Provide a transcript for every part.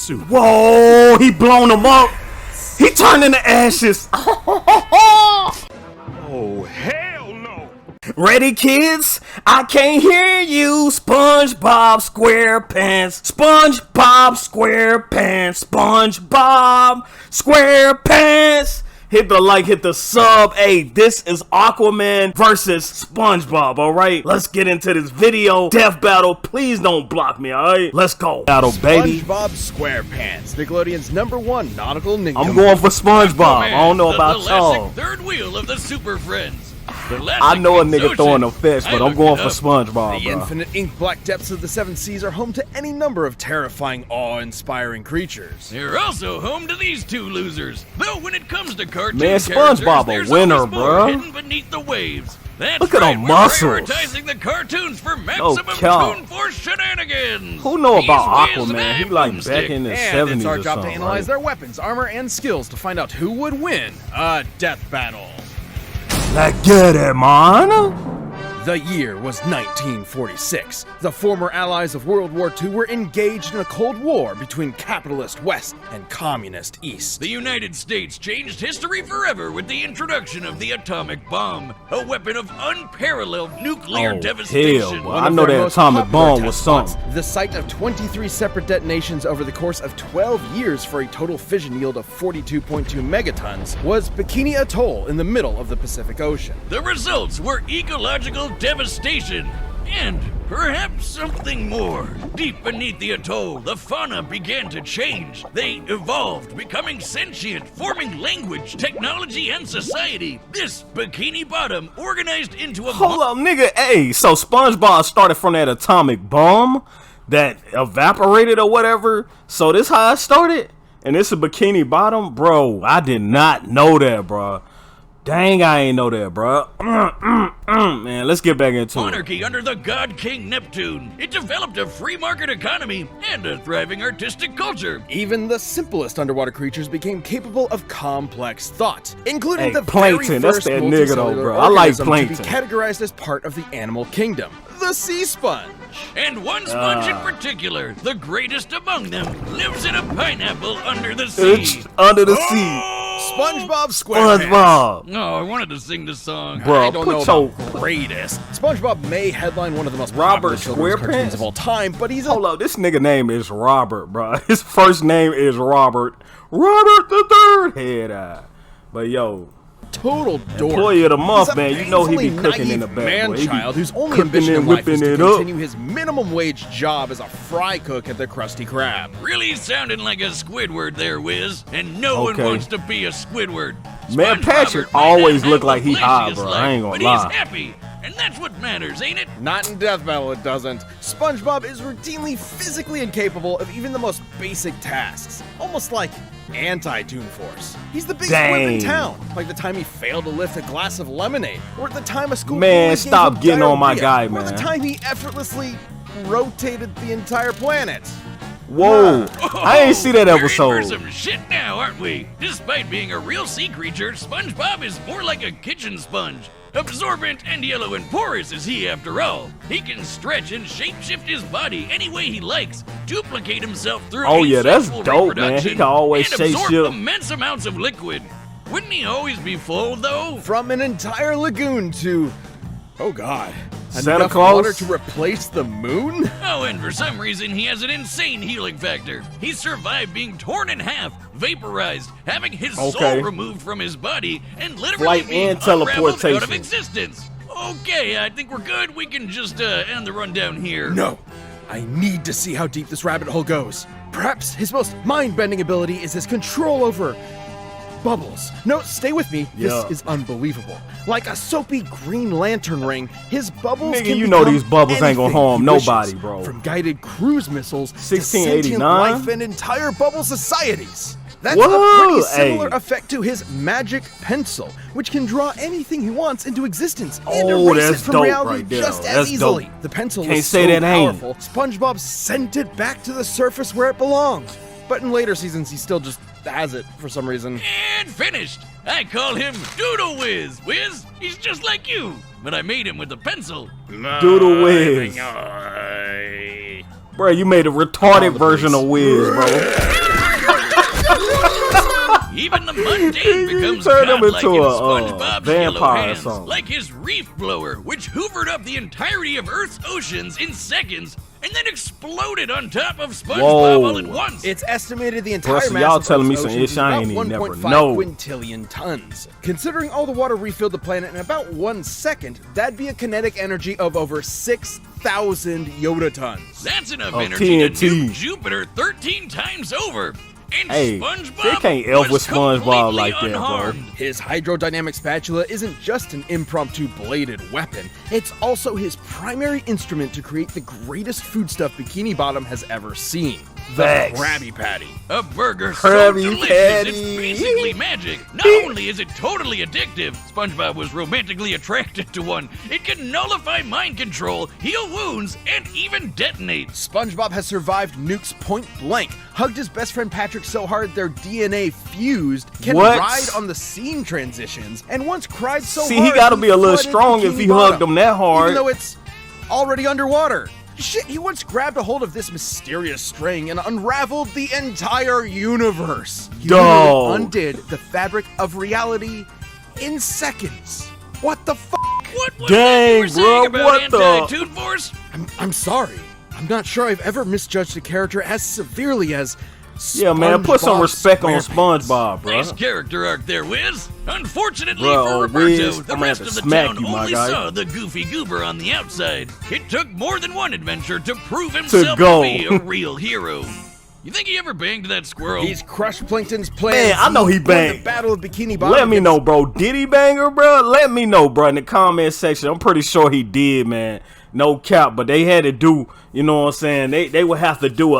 suit. Whoa, he blown him up. He turned into ashes. Oh, hell no. Ready, kids? I can't hear you. SpongeBob SquarePants. SpongeBob SquarePants. SpongeBob SquarePants. Hit the like, hit the sub. Hey, this is Aquaman versus SpongeBob, alright? Let's get into this video. Death battle. Please don't block me, alright? Let's go. Battle, baby. SpongeBob SquarePants, Nickelodeon's #1 nautical ninja. I'm going for SpongeBob. I don't know about y'all. Third wheel of the Super Friends. I know a nigga throwing a fish, but I'm going for SpongeBob, The bro. infinite ink-black depths of the seven seas are home to any number of terrifying, awe-inspiring creatures. They're also home to these two losers. Though when it comes to cartoon Man, characters, SpongeBob a there's winner, always more bro. hidden beneath the waves. That's Look at right, them we're muscles. prioritizing the cartoons for maximum cow. Toon Force shenanigans. Who know about These whiz Aquaman? He and like boomstick. back in the And 70s it's our or job to something, analyze right? their weapons, armor, and skills to find out who would win a death battle. Let's get it, man. The year was 1946. The former allies of World War II were engaged in a Cold War between capitalist West and communist East. The United States changed history forever with the introduction of the atomic bomb, a weapon of unparalleled nuclear Oh, devastation. hell, boy. One I of know their that most atomic popular bomb was test spots, something. the site of 23 separate detonations over the course of 12 years for a total fission yield of 42.2 megatons, was Bikini Atoll in the middle of the Pacific Ocean. The results were ecological devastation, and perhaps something more. Deep beneath the atoll, the fauna began to change. They evolved, becoming sentient, forming language, technology, and society. This Bikini Bottom organized into a Hold up, nigga. Hey, so SpongeBob started from that atomic bomb that evaporated or whatever. So this how it started? And this is Bikini Bottom? Bro, I did not know that, bro. Dang, I ain't know that, bro. Man, let's get back into it. monarchy under the god King Neptune. It developed a free market economy and a thriving artistic culture. Even the simplest underwater creatures became capable of complex thought, including Hey, the plankton, very that's first that nigga though, multicellular bro. I like organism plankton. to be categorized as part of the animal kingdom, the sea sponge. And one sponge in particular, the greatest among them, lives in a pineapple under the It's sea. under the sea. SpongeBob SquarePants. SpongeBob. Oh, I wanted to sing this song. Bro, I don't know put your... about greatest. SpongeBob may headline one of the most Robert popular children's SquarePants? cartoons of all time, but he's a Hold up, this nigga name is Robert, bro. His first name is Robert. Robert the Third Head Eye. But yo, total dork. Employee of the month, He's a man. You know he be painfully cooking in the naive back, boy. He be man-child whose only cooking ambition and in life is whipping to it up. continue his minimum wage job as a fry cook at the Krusty Krab. Really sounding like a Squidward there, Wiz. And no one Okay. wants to be a Squidward. Man, SpongeBob Patrick might always not look have like the he high, flashiest bro. life, I ain't gonna but lie. he's happy. And that's what matters, ain't it? Not in Death Battle, it doesn't. SpongeBob is routinely physically incapable of even the most basic tasks. Almost like anti-Toon Force. He's the biggest wimp in Dang. town. Like the time he failed to lift a glass of lemonade. Or the time a school Man, bully gave stop him getting on my diarrhea, guy, Or the man. time he effortlessly rotated the entire planet. Whoa, I ain't see that We're in episode. for some shit now, aren't we? Despite being a real sea creature, SpongeBob is more like a kitchen sponge. Absorbent and yellow and porous is he after all. He can stretch and shapeshift his body any way he likes, duplicate himself through Oh, yeah, that's asexual dope, man. He reproduction, can always and absorb shapeshift. immense amounts of liquid. Wouldn't he always be full, though? From an entire lagoon to, oh god, Santa enough Claus? water to replace the moon? Oh, and for some reason, he has an insane healing factor. He survived being torn in half, vaporized, having his Okay. soul removed from his body, and literally Flight being and unraveled out of teleportation. existence. Okay, I think we're good. We can just end the rundown here. No, I need to see how deep this rabbit hole goes. Perhaps his most mind-bending ability is his control over bubbles. No, stay with me. Yeah. This is unbelievable. Like a soapy green lantern ring, his bubbles Nigga, can you know become these bubbles ain't gonna anything harm he wishes, nobody, bro. From guided cruise missiles to 1689? sentient life and entire bubble societies. That's Whoa, a pretty similar hey. effect to his magic pencil, which can draw anything he wants into existence and Oh, erase it that's from dope reality right there. just That's as easily. dope. The pencil Can't was say so that ain't. powerful, SpongeBob sent it back to the surface where it belonged. But in later seasons, he still just has it for some reason. And finished. I call him Doodle Whiz. Whiz, he's just like you, but I made him with a pencil. Doodle Whiz. Bro, you made a retarded version of Wiz, bro. Even the mundane becomes turned him godlike in into a, SpongeBob's yellow vampire or hands, something. like his reef blower, which hoovered up the entirety of Earth's oceans in seconds and then exploded on top of SpongeBob all at once. It's estimated the entire so mass y'all of telling me Earth's some oceans ish I is ain't about even never 1.5 know. quintillion tons. Considering all the water refilled the planet in about 1 second, that'd be a kinetic energy of over 6,000 yotatons. That's enough Oh, energy to TNT. nuke Jupiter 13 times over. And Hey, SpongeBob they can't elf was with SpongeBob completely like that, bro. unharmed. His hydrodynamic spatula isn't just an impromptu bladed weapon, it's also his primary instrument to create the greatest foodstuff Bikini Bottom has ever seen. The Facts. Krabby Patty. A burger so Krabby delicious, Patty. it's basically magic. Not only is it totally addictive, SpongeBob was romantically attracted to one. It can nullify mind control, heal wounds, and even detonate. SpongeBob has survived nukes point blank, hugged his best friend Patrick so hard their DNA fused, can What? ride on the scene transitions, and once cried so See, hard he gotta be a little flooded strong if Bikini he Bottom, hugged him that hard. even though it's already underwater. Shit, he once grabbed a hold of this mysterious string and unraveled the entire universe. He literally Dog. undid the fabric of reality in seconds. What the fuck? What was Dang, that you were saying bro, about what the- anti-Toon Force? I'm sorry. I'm not sure I've ever misjudged a character as severely as Yeah, man, put some SpongeBob respect on SquarePants. SpongeBob, bro. Nice character arc there, Wiz. Unfortunately Bro, for Roberto, Wiz, the I'm gonna rest have of to the smack town you, my only guy. saw the goofy goober on the outside. It took more than one adventure to prove himself go. to be a real hero. You think he ever banged that squirrel? He's crushed Plankton's plan. Man, I know he won banged. the Battle of Bikini Bottom. Let me against- know, bro. Did he bang her, bro? Let me know, bro, in the comment section. I'm pretty sure he did, man. No cap, but they had to do, you know what I'm saying? They would have to do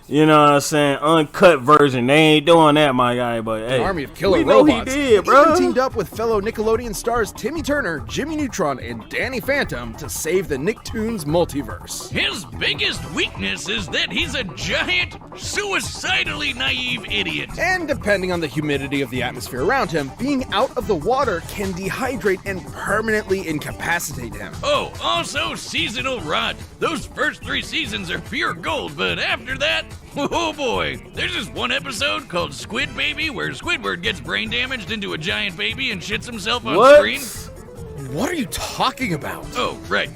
you know what I'm saying, uncut version. They ain't doing that, my guy, but hey. An army of killer we know robots. he did, Even bro. teamed up with fellow Nickelodeon stars Timmy Turner, Jimmy Neutron, and Danny Phantom to save the Nicktoons multiverse. His biggest weakness is that he's a giant, suicidally naive idiot. And depending on the humidity of the atmosphere around him, being out of the water can dehydrate and permanently incapacitate him. Oh, also seasonal rot. Those first 3 seasons are pure gold, but after that, oh boy. There's this one episode called Squid Baby where Squidward gets brain damaged into a giant baby and shits himself on What? screen. What are you talking about? Oh, right.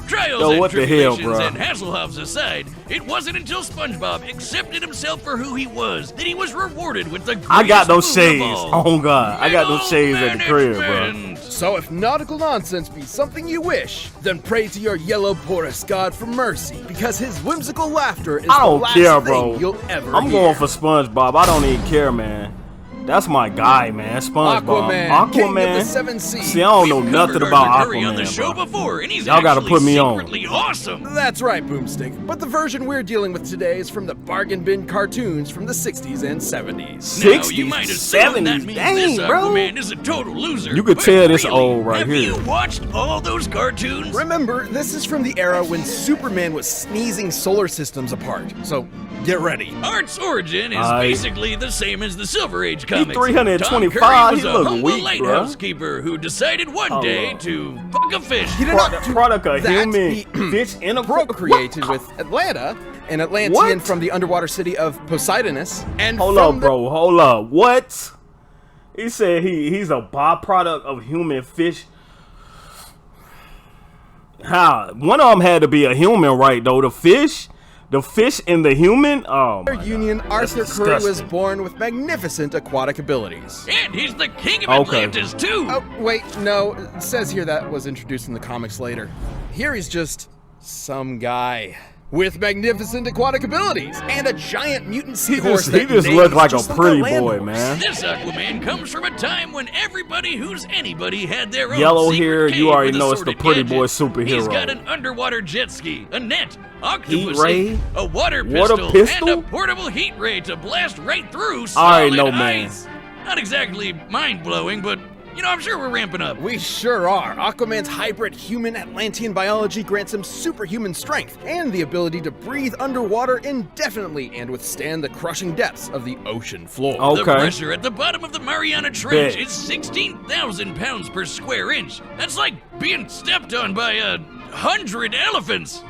Trials Yo, and what the hell, tribulations bro? and Hasselhoffs aside, it wasn't until SpongeBob accepted himself for who he was that he was rewarded with the I got greatest those boon of shades. all. Oh, God. I got those shades at the crib, bro. Management. So if nautical nonsense be something you wish, then pray to your yellow porous god for mercy, because his whimsical laughter is I don't the last care, thing bro. you'll ever I'm hear. going for SpongeBob. I don't even care, man. That's my guy, man. SpongeBob. Aquaman, King of the Seven Seas. See, I don't know We've nothing covered about Arthur Curry on the Aquaman, show bro. before, and he's Y'all gotta actually put me on. secretly awesome. That's right, Boomstick. But the version we're dealing with today is from the bargain bin cartoons from the 60s and 70s. Now, 60s, you might assume that 70s. means Dang, this bro. Aquaman is a total loser. You could but tell this really, old right have here. you watched all those cartoons? Remember, this is from the era when Superman was sneezing solar systems apart. So, get ready. Art's origin is Aye. basically the same as the Silver Age comics. 325, Tom Curry was he a look humble weak, lighthouse bruh. keeper who decided one day Hello. to fuck a fish. He did not do Product of that. human He fish in a procreated with Atlanta, an Atlantean What? from the underwater city of Poseidonus. And Hold from up, bro. Hold up. What? He said he's a byproduct of human fish. How? One of them had to be a human, right? Though the fish and the human. Oh my God. Union, That's Arthur Curry was disgusting. born with magnificent aquatic abilities. And he's the king of Okay. Atlantis, too. Oh, wait, no. It says here that was introduced in the comics later. Here he's just some guy with magnificent aquatic abilities and a giant mutant seahorse. He just looked like a pretty boy, man. This Aquaman comes from a time when everybody who's anybody had their own Yellow secret hair, cave you already with know it's the assorted pretty boy gadgets. superhero. He's got an underwater jet ski, a net, octopus, ray, a water water pistol, and pistol? a portable heat ray to blast right through I already solid know, man. ice. Not exactly mind-blowing, but, you know, I'm sure we're ramping up. We sure are. Aquaman's hybrid human Atlantean biology grants him superhuman strength and the ability to breathe underwater indefinitely and withstand the crushing depths of the ocean floor. Oh. The Okay. pressure at the bottom of the Mariana Trench Bet. is 16,000 pounds per square inch. That's like being stepped on by 100 elephants.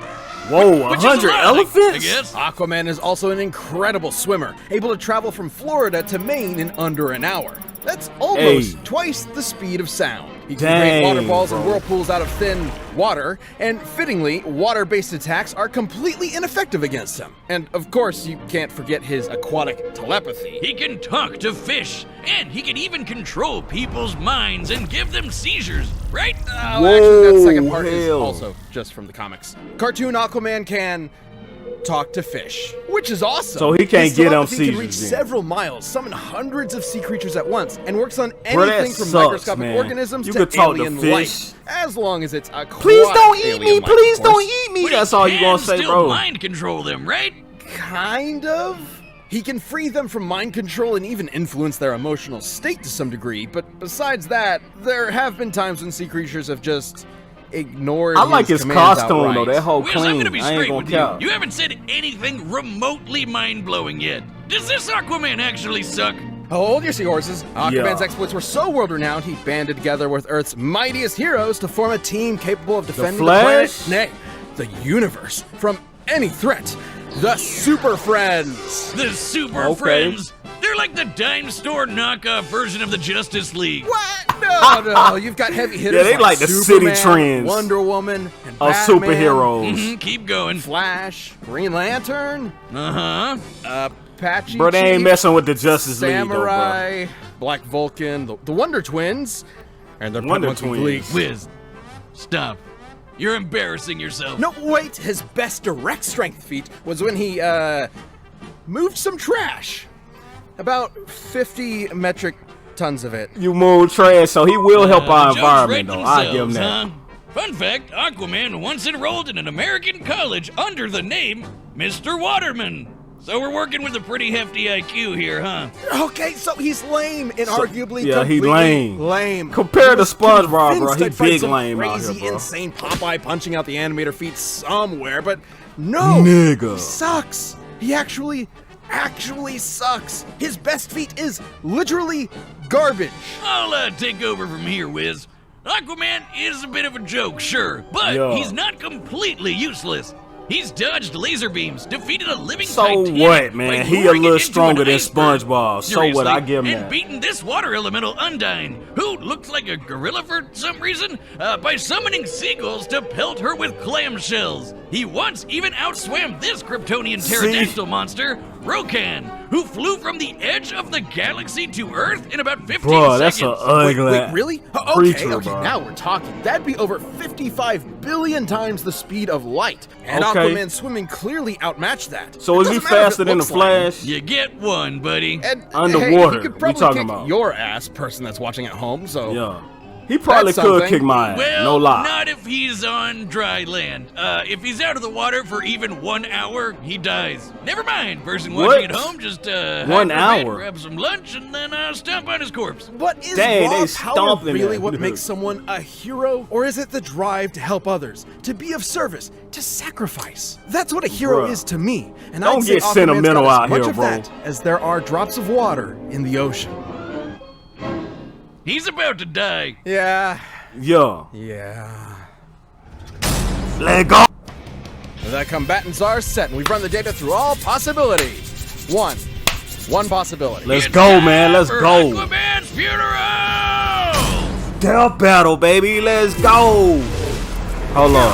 Whoa, which is 100 ironic, elephants? I guess. Aquaman is also an incredible swimmer, able to travel from Florida to Maine in under an hour. That's almost twice the speed of sound. He can create water balls and whirlpools out of thin water, and fittingly, water-based attacks are completely ineffective against him. And of course, you can't forget his aquatic telepathy. He can talk to fish, and he can even control people's minds and give them seizures, right? Actually, that second part is also just from the comics. Cartoon Aquaman can talk to fish, which is awesome. So he can't His get on telepathy seizures can reach then. several miles, summon hundreds of sea creatures at once, and works on Bro, that anything from sucks, microscopic man. organisms You to could talk to alien fish. life, as long as it's a Please don't eat me. Please don't eat me. That's all you gonna say, still bro. mind control them, right? Kind of. He can free them from mind control and even influence their emotional state to some degree, but besides that, there have been times when sea creatures have just ignored I like his commands costume though. outright. That whole Wiz, I'm clean. gonna be I ain't straight gonna with count. you. You haven't said anything remotely mind-blowing yet. Does this Aquaman actually suck? Hold your seahorses. Aquaman's Yeah. exploits were so world-renowned, he banded together with Earth's mightiest heroes to form a team capable of defending the planet, Flash? nay, the universe, from any threat. The Super Friends. The Super Okay. Friends? They're like the dime store knockoff version of the Justice League. What? No. You've got heavy hitters Yeah, they like the Superman, city trends Wonder Woman, and of Batman, superheroes. Mhm, keep going. Flash, Green Lantern, Uh-huh. Apache Bro, they ain't Chief, messing with the Justice League though, bro. Samurai, Black Vulcan, the Wonder Twins, and they're Wonder pretty much Twins. weak. Wiz, stop. You're embarrassing yourself. No, wait, his best direct strength feat was when he, moved some trash. About 50 metric tons of it. You move trash, so he will help our The jokes environment write though. I give him themselves, that. huh? Fun fact, Aquaman once enrolled in an American college under the name Mr. Waterman. So we're working with a pretty hefty IQ here, huh? Okay, so he's lame, inarguably yeah, he completely lame. lame. Compared to SpongeBob, bro, Convinced he I'd find big some lame out crazy, here, bro. insane Popeye punching out the animator feet somewhere, but no, Nigga. he sucks. He actually sucks. His best feat is literally garbage. I'll take over from here, Wiz. Aquaman is a bit of a joke, sure, but Yeah. he's not completely useless. He's dodged laser beams, defeated a living So Titanic what, man? by He a luring little it into stronger an than iceberg. SpongeBob. So what? Seriously, I give him and that. beaten this water elemental Undyne, who looks like a gorilla for some reason, by summoning seagulls to pelt her with clamshells. He once even outswam this Kryptonian pterodactyl monster, Rokan, who flew from the edge of the galaxy to Earth in about 15 Bro, that's seconds. a ugly Wait, really? Okay, creature, okay, bro. now we're talking. That'd be over 55 billion times the speed of light. And Okay. Aquaman swimming clearly outmatched that. So is he Doesn't matter if faster it than the looks like him. Flash? You get one, buddy. And Underwater, hey, he could we probably talking kick about. your ass, person that's watching at home. So Yeah. He probably That's could something. kick my ass. Well, No lie. not if he's on dry land. If he's out of the water for even 1 hour, he dies. Never mind, person What? watching at home, just 1 hibernate, hour? grab some lunch, and then stomp on his corpse. What is Dang, raw they power stomping really that what dude. makes someone a hero? Or is it the drive to help others, to be of service, to sacrifice? That's what a hero Bruh. is to me. And Don't I'd say get Aquaman's sentimental got as out much here, of bro. that as there are drops of water in the ocean. He's about to die. Yeah. Yeah. Let go. The combatants are set, and we've run the data through all possibilities. One possibility. Let's It's go, time man. Let's for go. Aquaman's funeral! Death battle, baby. Let's go. Hold on.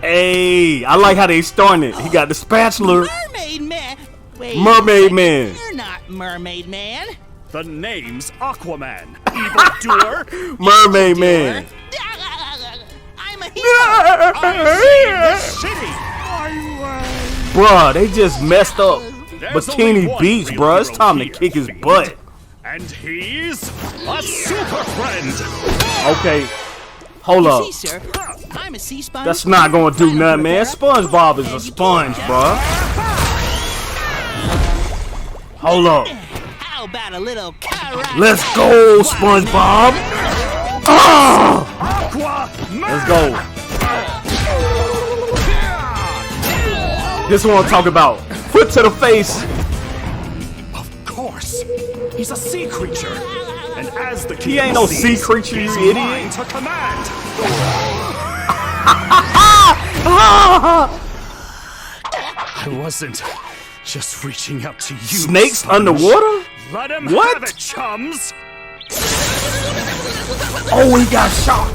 Hey, I like how they starting it. He got the spatula. Mermaid Man. Wait, Mermaid Man. You're not Mermaid Man. The name's Aquaman. Evildoer. Mermaid Man. I'm a hero. City. Bruh, they just messed up There's only Bikini one Beach, real bruh. It's hero time to here, kick his Fiend. butt. And he's a super friend. Okay, hold up. See, sir, I'm a sea sponge. That's not gonna do I'm a nothing, man. Rivera. SpongeBob is a sponge, bruh. Hold up. How about a little karate? Let's go, SpongeBob. Ah! Aquaman. Let's go. This one I'm talking about. Foot to the face. Of course. He's a sea creature. And as the He ain't no sea creature, you he's idiot. mine to command. I wasn't just reaching out to you. Snakes Sponge. underwater? Let him What? have it, chums. Oh, he got shot.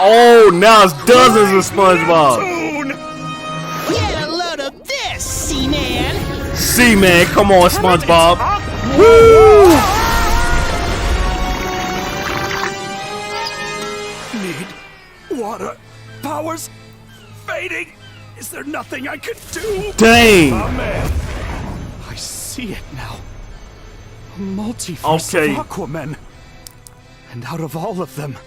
Oh, now it's dozens of SpongeBob. Get a load of this, Seaman. Seaman, come on, SpongeBob. Woo! Need water. Powers fading. Is there nothing I could do? Dang. Oh, man. I see it now. A multiverse Okay. of Aquaman. And out of all of them,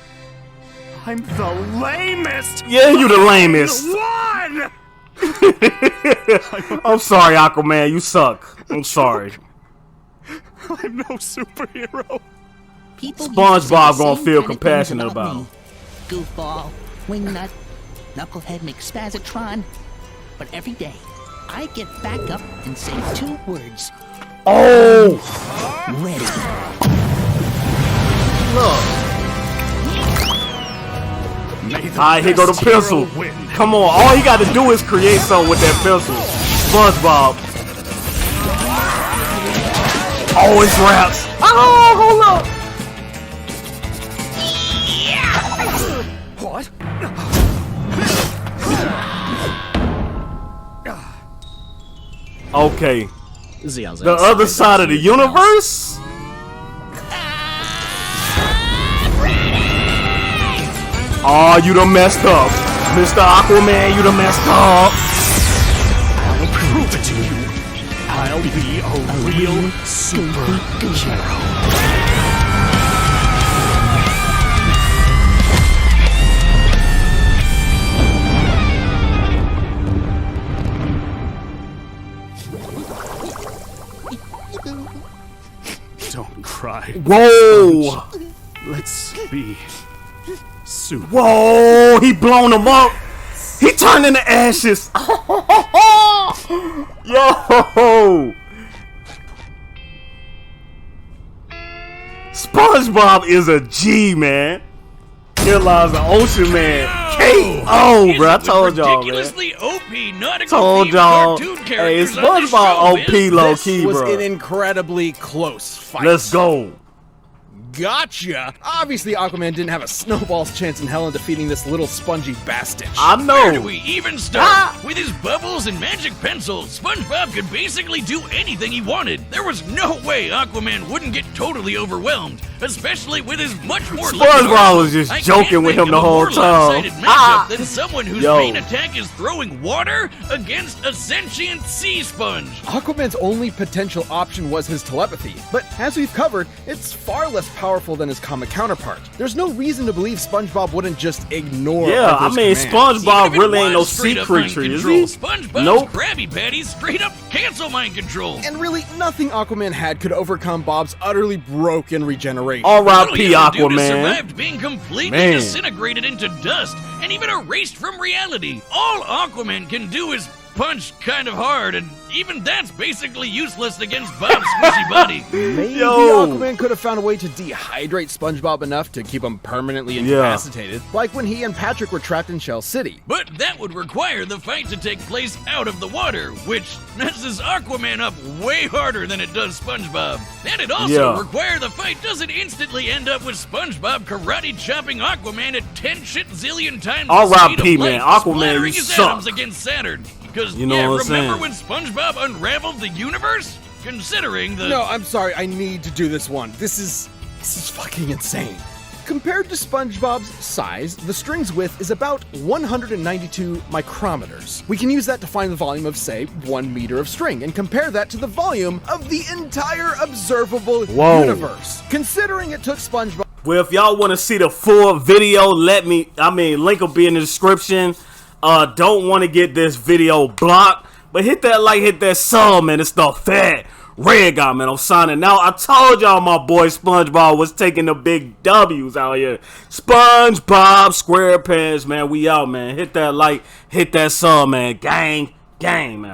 I'm the lamest. Yeah, you the lamest. One. I'm sorry, Aquaman. You suck. I'm sorry. I'm no superhero. People SpongeBob used to say the gonna same feel kind of compassion things about me. him. Goofball, wingnut, knucklehead McSpazatron. But every day, I get back up and say 2 words. Oh, Ready. look. May the Alright, here go the best hero pencil. win. Come on, all he got to do is create something with that pencil. SpongeBob. Oh, it's raps. Oh, hold up. What? Okay. The other side of the universe? Oh, you done messed up. Mr. Aquaman, you done messed up. I'll prove it to you. I'll be a real superhero. Don't cry. Whoa. Let's be super. Whoa, he blown him up. He turned into ashes. Yo. SpongeBob is a G, man. Here lies the Ocean Man. K.O. bro. I told y'all, man. Ridiculously OP, not a Told confused y'all. cartoon Hey, characters on this SpongeBob show, OP man. low This key, was bro. an incredibly close fight. Let's go. Gotcha! Obviously, Aquaman didn't have a snowball's chance in hell in defeating this little spongy bastard. I Where do know. we even start? Ah! With his bubbles and magic pencils, SpongeBob could basically do anything he wanted. There was no way Aquaman wouldn't get totally overwhelmed, especially with his much more SpongeBob was just I joking can't with think him of the a whole more time. lopsided matchup Ah! than someone whose Yo. main attack is throwing water against a sentient sea sponge. Aquaman's only potential option was his telepathy, but as we've covered, it's far less powerful than his comic counterpart. There's no reason to believe SpongeBob wouldn't just ignore Yeah, I Arthur's mean, commands. SpongeBob Even if really it ain't no was sea straight up mind creature, is control, he? SpongeBob's Nope. Krabby Patties straight up cancel mind control. And really, nothing Aquaman had could overcome Bob's utterly broken regeneration. Little R.I.P. yellow dude has Aquaman. survived being completely Man. disintegrated into dust and even erased from reality. All Aquaman can do is punch kind of hard, and even that's basically useless against Bob's squishy body. Maybe Yo. Aquaman could have found a way to dehydrate SpongeBob enough to keep him permanently incapacitated, like when he and Patrick were trapped in Shell City. But that would require the fight to take place out of the water, which messes Aquaman up way harder than it does SpongeBob. And it also Yeah. require the fight doesn't instantly end up with SpongeBob karate chopping Aquaman at 10 shit zillion times the R.I.P., speed of light, man. Aquaman, splattering you his suck. atoms against Saturn. Because, You know yeah, what I'm remember saying? when SpongeBob unraveled the universe? Considering the... No, I'm sorry, I need to do this one. This is fucking insane. Compared to SpongeBob's size, the string's width is about 192 micrometers. We can use that to find the volume of, say, 1 meter of string, and compare that to the volume of the entire observable Whoa. universe. Considering it took SpongeBob Well, if y'all want to see the full video, link will be in the description. Don't want to get this video blocked, but hit that like, hit that sub, man. It's the fat red guy, man. I'm signing out. I told y'all my boy SpongeBob was taking the big W's out here. SpongeBob SquarePants, man. We out, man. Hit that like, hit that sub, man. Gang, man.